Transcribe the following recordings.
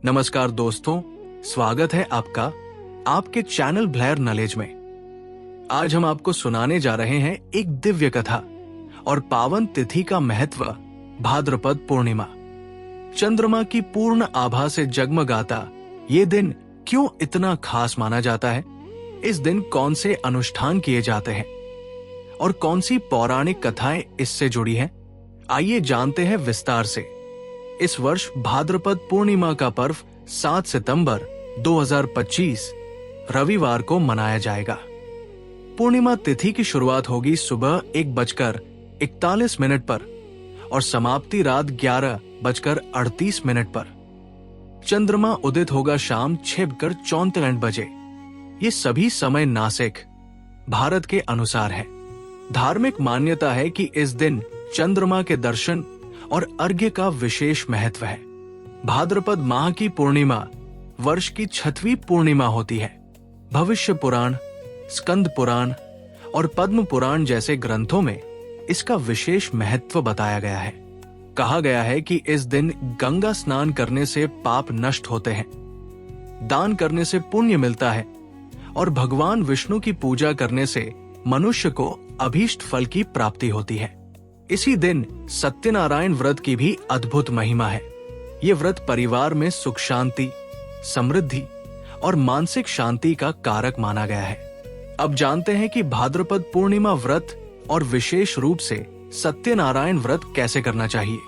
नमस्कार दोस्तों, स्वागत है आपका आपके चैनल ब्लेयर नॉलेज में। आज हम आपको सुनाने जा रहे हैं एक दिव्य कथा और पावन तिथि का महत्व। भाद्रपद पूर्णिमा। चंद्रमा की पूर्ण आभा से जगमगाता ये दिन क्यों इतना खास माना जाता है? इस दिन कौन से अनुष्ठान किए जाते हैं और कौन सी पौराणिक कथाएं इससे जुड़ी हैं? आइए जानते हैं विस्तार से। इस वर्ष भाद्रपद पूर्णिमा का पर्व 7 सितंबर 2025 रविवार को मनाया जाएगा। पूर्णिमा तिथि की शुरुआत होगी सुबह 1:41 पर और समाप्ति रात 11:38 पर। चंद्रमा उदित होगा शाम 6:34 बजे। ये सभी समय नासिक भारत के अनुसार है। धार्मिक मान्यता है कि इस दिन चंद्रमा के दर्शन और अर्घ्य का विशेष महत्व है। भाद्रपद माह की पूर्णिमा वर्ष की 6वीं पूर्णिमा होती है। भविष्य पुराण, स्कंद पुराण और पद्म पुराण जैसे ग्रंथों में इसका विशेष महत्व बताया गया है। कहा गया है कि इस दिन गंगा स्नान करने से पाप नष्ट होते हैं, दान करने से पुण्य मिलता है और भगवान विष्णु की पूजा करने से मनुष्य को अभीष्ट फल की प्राप्ति होती है। इसी दिन सत्यनारायण व्रत की भी अद्भुत महिमा है। ये व्रत परिवार में सुख शांति, समृद्धि और मानसिक शांति का कारक माना गया है। अब जानते हैं कि भाद्रपद पूर्णिमा व्रत और विशेष रूप से सत्यनारायण व्रत कैसे करना चाहिए।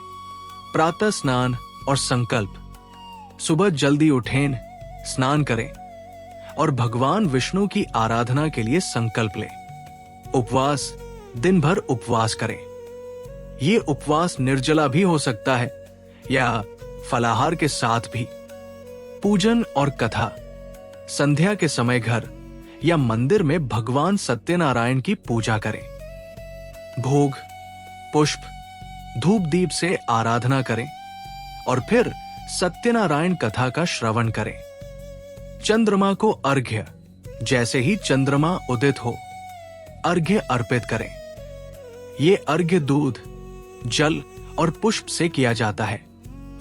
प्रातः स्नान और संकल्प। सुबह जल्दी उठें, स्नान करें और भगवान विष्णु की आराधना के लिए संकल्प लें। उपवास, दिन भर उपवास करें। ये उपवास निर्जला भी हो सकता है या फलाहार के साथ भी। पूजन और कथा। संध्या के समय घर या मंदिर में भगवान सत्यनारायण की पूजा करें। भोग, पुष्प, धूप दीप से आराधना करें और फिर सत्यनारायण कथा का श्रवण करें। चंद्रमा को अर्घ्य। जैसे ही चंद्रमा उदित हो अर्घ्य अर्पित करें। ये अर्घ्य दूध, जल और पुष्प से किया जाता है।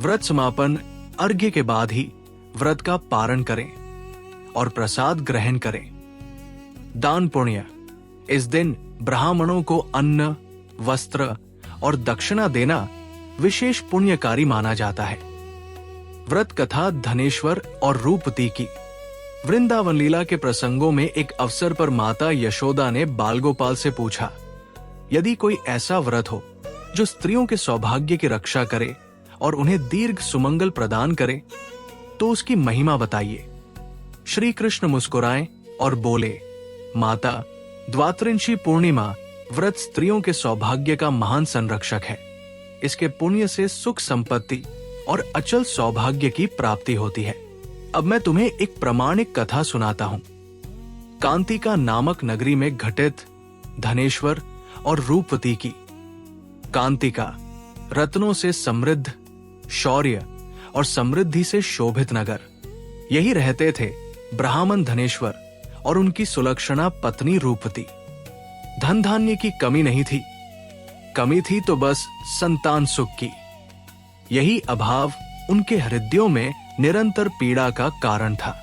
व्रत समापन अर्घ्य के बाद ही व्रत का पारण करें और प्रसाद ग्रहण करें। दान पुण्य। इस दिन ब्राह्मणों को अन्न, वस्त्र और दक्षिणा देना विशेष पुण्यकारी माना जाता है। व्रत कथा धनेश्वर और रूपवती की। वृंदावन लीला के प्रसंगों में एक अवसर पर माता यशोदा ने बालगोपाल से पूछा, यदि कोई ऐसा व्रत हो जो स्त्रियों के सौभाग्य की रक्षा करे और उन्हें दीर्घ सुमंगल प्रदान करे तो उसकी महिमा बताइए। श्री कृष्ण मुस्कुराए और बोले, माता, द्वात्रिंशी पूर्णिमा व्रत स्त्रियों के सौभाग्य का महान संरक्षक है। इसके पुण्य से सुख संपत्ति और अचल सौभाग्य की प्राप्ति होती है। अब मैं तुम्हें एक प्रामाणिक कथा सुनाता हूं। कांतिका नामक नगरी में घटित धनेश्वर और रूपवती की। कांतिका रत्नों से समृद्ध, शौर्य और समृद्धि से शोभित नगर। यही रहते थे ब्राह्मण धनेश्वर और उनकी सुलक्षणा पत्नी रूपवती। धन धान्य की कमी नहीं थी, कमी थी तो बस संतान सुख की। यही अभाव उनके हृदयों में निरंतर पीड़ा का कारण था।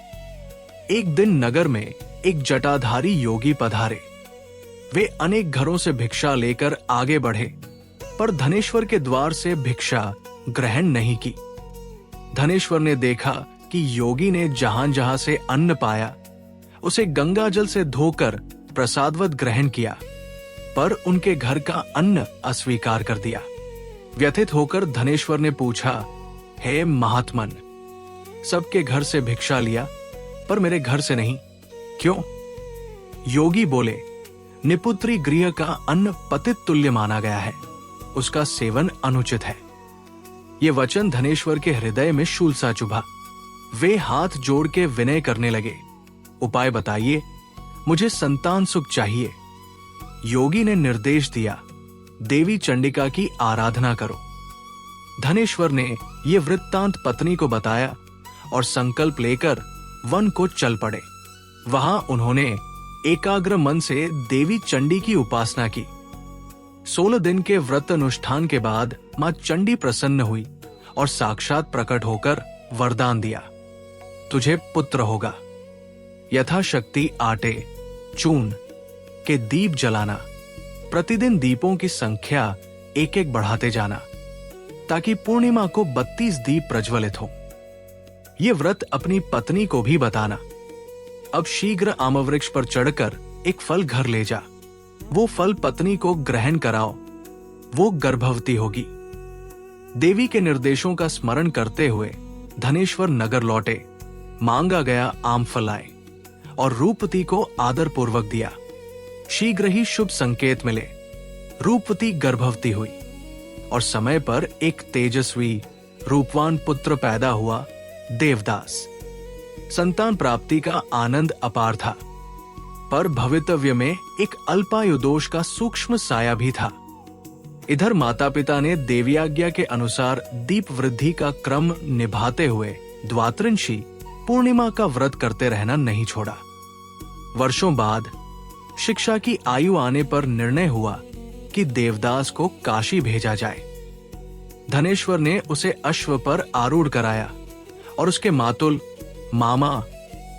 एक दिन नगर में एक जटाधारी योगी पधारे। वे अनेक घरों से भिक्षा लेकर आगे बढ़े पर धनेश्वर के द्वार से भिक्षा ग्रहण नहीं की। धनेश्वर ने देखा कि योगी ने जहां जहां से अन्न पाया उसे गंगा जल से धोकर प्रसादवत ग्रहण किया, पर उनके घर का अन्न अस्वीकार कर दिया। व्यथित होकर धनेश्वर ने पूछा, हे महात्मन, सबके घर से भिक्षा लिया पर मेरे घर से नहीं, क्यों? योगी बोले, निपुत्री गृह का अन्न पतित तुल्य माना गया है, उसका सेवन अनुचित है। ये वचन धनेश्वर के हृदय में शूल सा चुभा। वे हाथ जोड़ के विनय करने लगे, उपाय बताइए, मुझे संतान सुख चाहिए। योगी ने निर्देश दिया, देवी चंडिका की आराधना करो। धनेश्वर ने ये वृत्तांत पत्नी को बताया और संकल्प लेकर वन को चल पड़े। वहां उन्होंने एकाग्र मन से देवी चंडी की उपासना की। 16 दिन के व्रत अनुष्ठान के बाद मां चंडी प्रसन्न हुई और साक्षात प्रकट होकर वरदान दिया, तुझे पुत्र होगा। यथाशक्ति आटे, चून के दीप जलाना, प्रतिदिन दीपों की संख्या एक एक बढ़ाते जाना, ताकि पूर्णिमा को 32 दीप प्रज्वलित हो। ये व्रत अपनी पत्नी को भी बताना। अब शीघ्र आमवृक्ष पर चढ़कर एक फल घर ले जा, वो फल पत्नी को ग्रहण कराओ, वो गर्भवती होगी। देवी के निर्देशों का स्मरण करते हुए धनेश्वर नगर लौटे, मांगा गया आम फल आए और रूपवती को आदर पूर्वक दिया। शीघ्र ही शुभ संकेत मिले, रूपवती गर्भवती हुई और समय पर एक तेजस्वी रूपवान पुत्र पैदा हुआ, देवदास। संतान प्राप्ति का आनंद अपार था, पर भवितव्य में एक अल्पायु दोष का सूक्ष्म साया भी था। इधर माता पिता ने देव्याज्ञा के अनुसार दीप वृद्धि का क्रम निभाते हुए द्वात्रिंशी पूर्णिमा का व्रत करते रहना नहीं छोड़ा। वर्षों बाद शिक्षा की आयु आने पर निर्णय हुआ कि देवदास को काशी भेजा जाए। धनेश्वर ने उसे अश्व पर आरूढ़ कराया और उसके मातुल मामा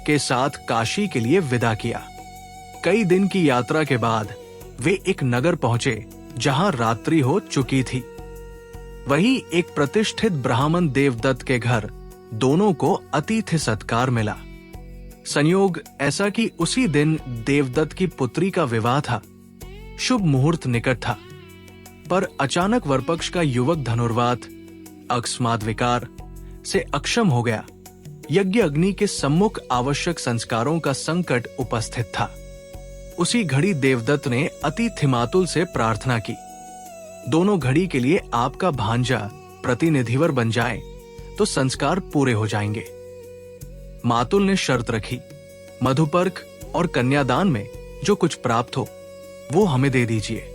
के साथ काशी के लिए विदा किया। कई दिन की यात्रा के बाद वे एक नगर पहुंचे जहां रात्रि हो चुकी थी। वहीं एक प्रतिष्ठित ब्राह्मण देवदत्त के घर दोनों को अतिथि सत्कार मिला। संयोग ऐसा कि उसी दिन देवदत्त की पुत्री का विवाह था। शुभ मुहूर्त निकट था, पर अचानक वरपक्ष का युवक धनुर्वात अकस्मात विकार से अक्षम हो गया। यज्ञ अग्नि के सम्मुख आवश्यक संस्कारों का संकट उपस्थित था। उसी घड़ी देवदत्त ने अतिथि मातुल से प्रार्थना की, दोनों घड़ी के लिए आपका भांजा प्रतिनिधिवर बन जाए तो संस्कार पूरे हो जाएंगे। मातुल ने शर्त रखी, मधुपर्क और कन्यादान में जो कुछ प्राप्त हो वो हमें दे दीजिए।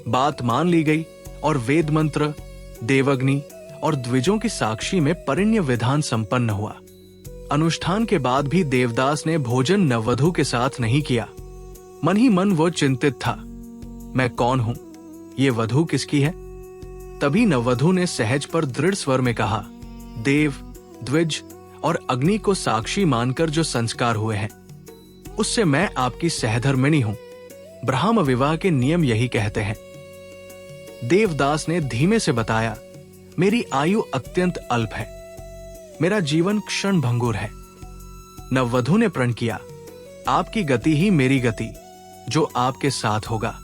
बात मान ली गई और वेद मंत्र, देवअग्नि और द्विजों की साक्षी में परिण्य विधान संपन्न हुआ। अनुष्ठान के बाद भी देवदास ने भोजन नववधू के साथ नहीं किया। मन ही मन वो चिंतित था, मैं कौन हूं, ये वधू किसकी है? तभी नववधू ने सहज पर दृढ़ स्वर में कहा, देव, द्विज और अग्नि को साक्षी मानकर जो संस्कार हुए हैं उससे मैं आपकी सहधर्मिणी हूं। ब्राह्म विवाह के नियम यही कहते हैं। देवदास ने धीमे से बताया, मेरी आयु अत्यंत अल्प है, मेरा जीवन क्षण भंगुर है। नववधू ने प्रण किया, आपकी गति ही मेरी गति, जो आपके साथ होगा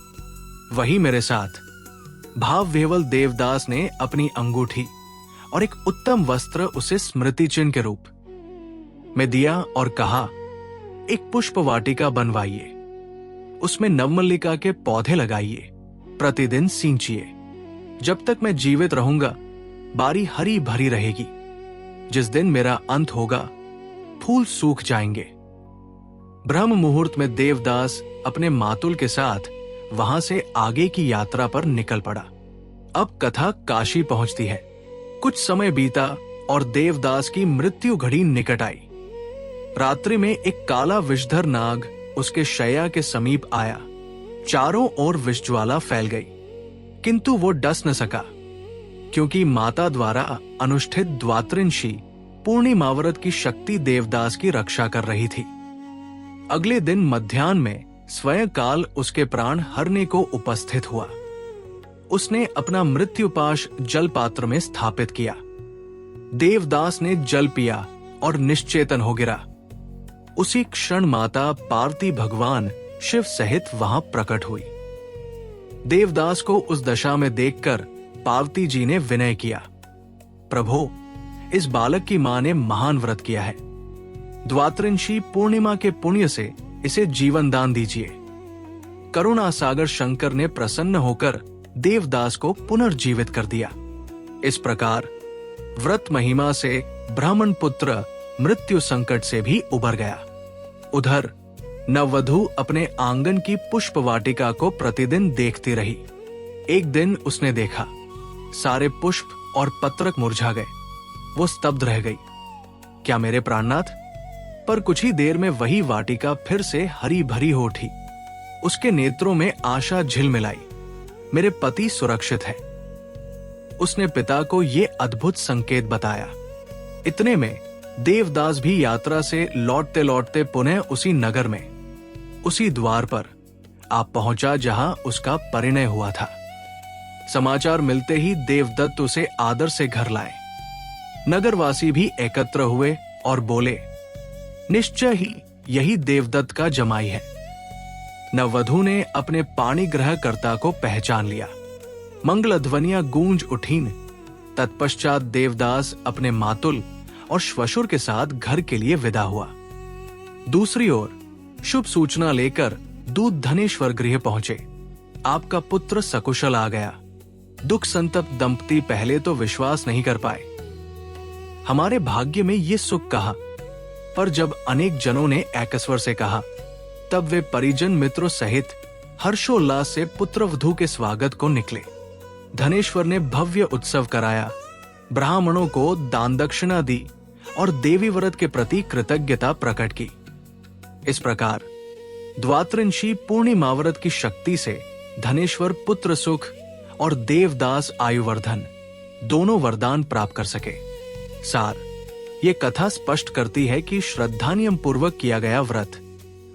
वही मेरे साथ। भाव विह्वल देवदास ने अपनी अंगूठी और एक उत्तम वस्त्र उसे स्मृति चिन्ह के रूप में दिया और कहा, एक पुष्प वाटिका बनवाइए, उसमें नवमल्लिका के पौधे लगाइए, प्रतिदिन सींचिए। जब तक मैं जीवित रहूंगा बारी हरी भरी रहेगी। जिस दिन मेरा अंत होगा फूल सूख जाएंगे। ब्रह्म मुहूर्त में देवदास अपने मातुल के साथ वहां से आगे की यात्रा पर निकल पड़ा। अब कथा काशी पहुंचती है। कुछ समय बीता और देवदास की मृत्यु घड़ी निकट आई। रात्रि में एक काला विषधर नाग उसके शैया के समीप आया। चारों ओर विषज्वाला फैल गई, किंतु वो डस न सका, क्योंकि माता द्वारा अनुष्ठित द्वात्रिंशी पूर्णिमाव्रत की शक्ति देवदास की रक्षा कर रही थी। अगले दिन मध्याह्न में स्वयं काल उसके प्राण हरने को उपस्थित हुआ। उसने अपना मृत्युपाश जल पात्र में स्थापित किया। देवदास ने जल पिया और निश्चेतन हो गिरा। उसी क्षण माता पार्वती भगवान शिव सहित वहां प्रकट हुई। देवदास को उस दशा में देखकर पार्वती जी ने विनय किया, प्रभो, इस बालक की मां ने महान व्रत किया है। द्वात्रिंशी पूर्णिमा के पुण्य से इसे जीवन दान दीजिए। करुणा सागर शंकर ने प्रसन्न होकर देवदास को पुनर्जीवित कर दिया। इस प्रकार व्रत महिमा से ब्राह्मण पुत्र मृत्यु संकट से भी उबर गया। उधर नववधू अपने आंगन की पुष्प वाटिका को प्रतिदिन देखती रही। एक दिन उसने देखा, सारे पुष्प और पत्रक मुरझा गए। वो स्तब्ध रह गई। क्या मेरे प्राणनाथ? पर कुछ ही देर में वही वाटिका फिर से हरी भरी हो उठी। उसके नेत्रों में आशा झिलमिलाई, मेरे पति सुरक्षित है। उसने पिता को ये अद्भुत संकेत बताया। इतने में देवदास भी यात्रा से लौटते लौटते पुनः उसी नगर में, उसी द्वार पर आप पहुंचा जहां उसका परिणय हुआ था। समाचार मिलते ही देवदत्त उसे आदर से घर लाए। नगरवासी भी एकत्र हुए और बोले, निश्चय ही यही देवदत्त का जमाई है। नववधू ने अपने पाणी ग्रहकर्ता को पहचान लिया। मंगल ध्वनियां गूंज उठीं। तत्पश्चात देवदास अपने मातुल और श्वशुर के साथ घर के लिए विदा हुआ। दूसरी ओर शुभ सूचना लेकर दूत धनेश्वर गृह पहुंचे। आपका पुत्र सकुशल आ गया। दुख संतप्त दंपति पहले तो विश्वास नहीं कर पाए। हमारे भाग्य में ये सुख कहा, पर जब अनेक जनों ने एकस्वर से कहा, तब वे परिजन मित्रों सहित हर्षोल्लास से पुत्रवधू के स्वागत को निकले। धनेश्वर ने भव्य उत्सव कराया, ब्राह्मणों को दान दक्षिणा दी और देवी व्रत के प्रति कृतज्ञता प्रकट की। इस प्रकार द्वात्रिंशी पूर्णिमा व्रत की शक्ति से धनेश्वर पुत्र सुख और देवदास आयुवर्धन दोनों वरदान प्राप्त कर सके। सार, ये कथा स्पष्ट करती है कि श्रद्धानियम पूर्वक किया गया व्रत,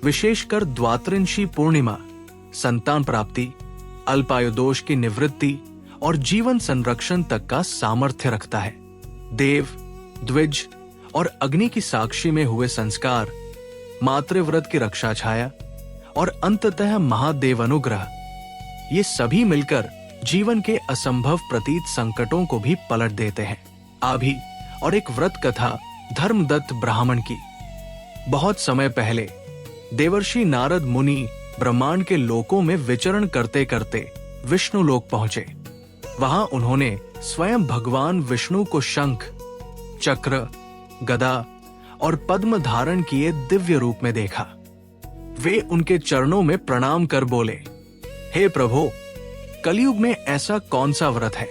विशेषकर द्वात्रिंशी पूर्णिमा, संतान प्राप्ति, अल्पायु दोष की निवृत्ति और जीवन संरक्षण तक का सामर्थ्य रखता है। देव, द्विज और अग्नि की साक्षी में हुए संस्कार, मातृव्रत की रक्षा छाया और अंततः महादेव अनुग्रह, ये सभी मिलकर जीवन के असंभव प्रतीत संकटों को भी पलट देते हैं। अभी और एक व्रत कथा धर्मदत्त ब्राह्मण की। बहुत समय पहले देवर्षि नारद मुनि ब्रह्मांड के लोकों में विचरण करते करते विष्णु लोक पहुंचे। वहां उन्होंने स्वयं भगवान विष्णु को शंख, चक्र, गदा और पद्म धारण किए दिव्य रूप में देखा। वे उनके चरणों में प्रणाम कर बोले, हे प्रभु, कलयुग में ऐसा कौन सा व्रत है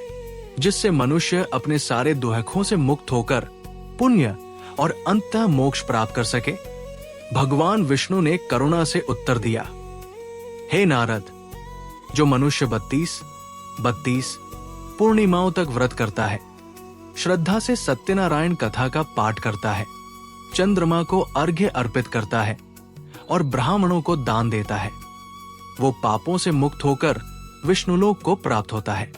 जिससे मनुष्य अपने सारे दुहखों से मुक्त होकर पुण्य और अंततः मोक्ष प्राप्त कर सके? भगवान विष्णु ने करुणा से उत्तर दिया, हे नारद, जो मनुष्य 32 पूर्णिमाओं तक व्रत करता है, श्रद्धा से सत्यनारायण कथा का पाठ करता है, चंद्रमा को अर्घ्य अर्पित करता है और ब्राह्मणों को दान देता है, वो पापों से मुक्त होकर विष्णुलोक को प्राप्त होता है।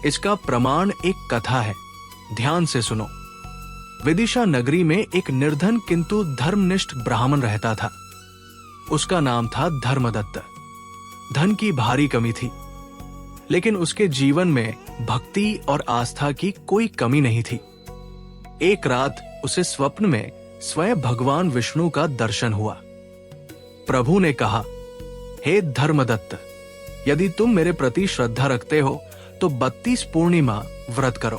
इसका प्रमाण एक कथा है, ध्यान से सुनो। विदिशा नगरी में एक निर्धन किंतु धर्मनिष्ठ ब्राह्मण रहता था। उसका नाम था धर्मदत्त। धन की भारी कमी थी, लेकिन उसके जीवन में भक्ति और आस्था की कोई कमी नहीं थी। एक रात उसे स्वप्न में स्वयं भगवान विष्णु का दर्शन हुआ। प्रभु ने कहा, हे धर्मदत्त, यदि तुम मेरे प्रति श्रद्धा रखते हो तो 32 पूर्णिमा व्रत करो।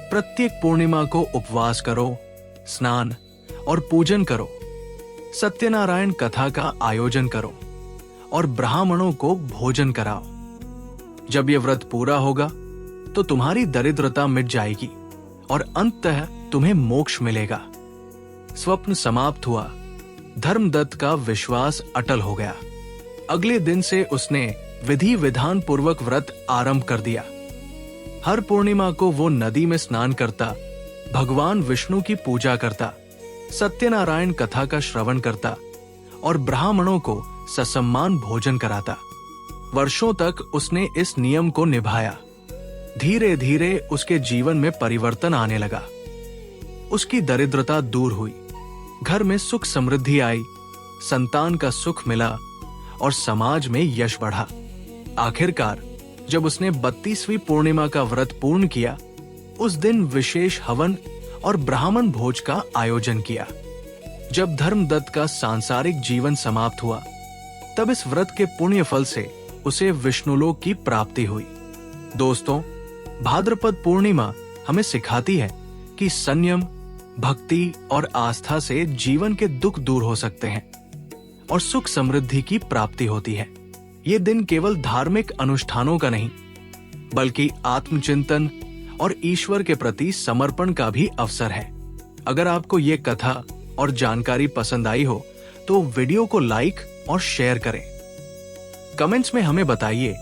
प्रत्येक पूर्णिमा को उपवास करो, स्नान और पूजन करो, सत्यनारायण कथा का आयोजन करो और ब्राह्मणों को भोजन कराओ। जब यह व्रत पूरा होगा तो तुम्हारी दरिद्रता मिट जाएगी और अंततः तुम्हें मोक्ष मिलेगा। स्वप्न समाप्त हुआ। धर्मदत्त का विश्वास अटल हो गया। अगले दिन से उसने विधि विधान पूर्वक व्रत आरंभ कर दिया। हर पूर्णिमा को वो नदी में स्नान करता, भगवान विष्णु की पूजा करता, सत्यनारायण कथा का श्रवण करता और ब्राह्मणों को ससम्मान भोजन कराता। वर्षों तक उसने इस नियम को निभाया। धीरे धीरे उसके जीवन में परिवर्तन आने लगा। उसकी दरिद्रता दूर हुई, घर में सुख समृद्धि आई, संतान का सुख मिला और समाज में यश बढ़ा। आखिरकार जब उसने 32वीं पूर्णिमा का व्रत पूर्ण किया, उस दिन विशेष हवन और ब्राह्मण भोज का आयोजन किया। जब धर्मदत्त का सांसारिक जीवन समाप्त हुआ, तब इस व्रत के पुण्य फल से उसे विष्णुलोक की प्राप्ति हुई। दोस्तों, भाद्रपद पूर्णिमा हमें सिखाती है कि संयम, भक्ति और आस्था से जीवन के दुख दूर हो सकते हैं और सुख समृद्धि की प्राप्ति होती है। ये दिन केवल धार्मिक अनुष्ठानों का नहीं, बल्कि आत्मचिंतन और ईश्वर के प्रति समर्पण का भी अवसर है। अगर आपको ये कथा और जानकारी पसंद आई हो तो वीडियो को लाइक और शेयर करें। कमेंट्स में हमें बताइए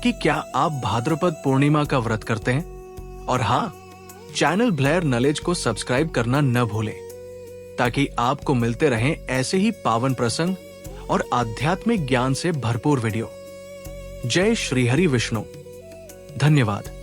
कि क्या आप भाद्रपद पूर्णिमा का व्रत करते हैं, और हाँ, चैनल ब्लेयर नॉलेज को सब्सक्राइब करना न भूलें, ताकि आपको मिलते रहें ऐसे ही पावन प्रसंग और आध्यात्मिक ज्ञान से भरपूर वीडियो। जय श्री हरि विष्णु। धन्यवाद।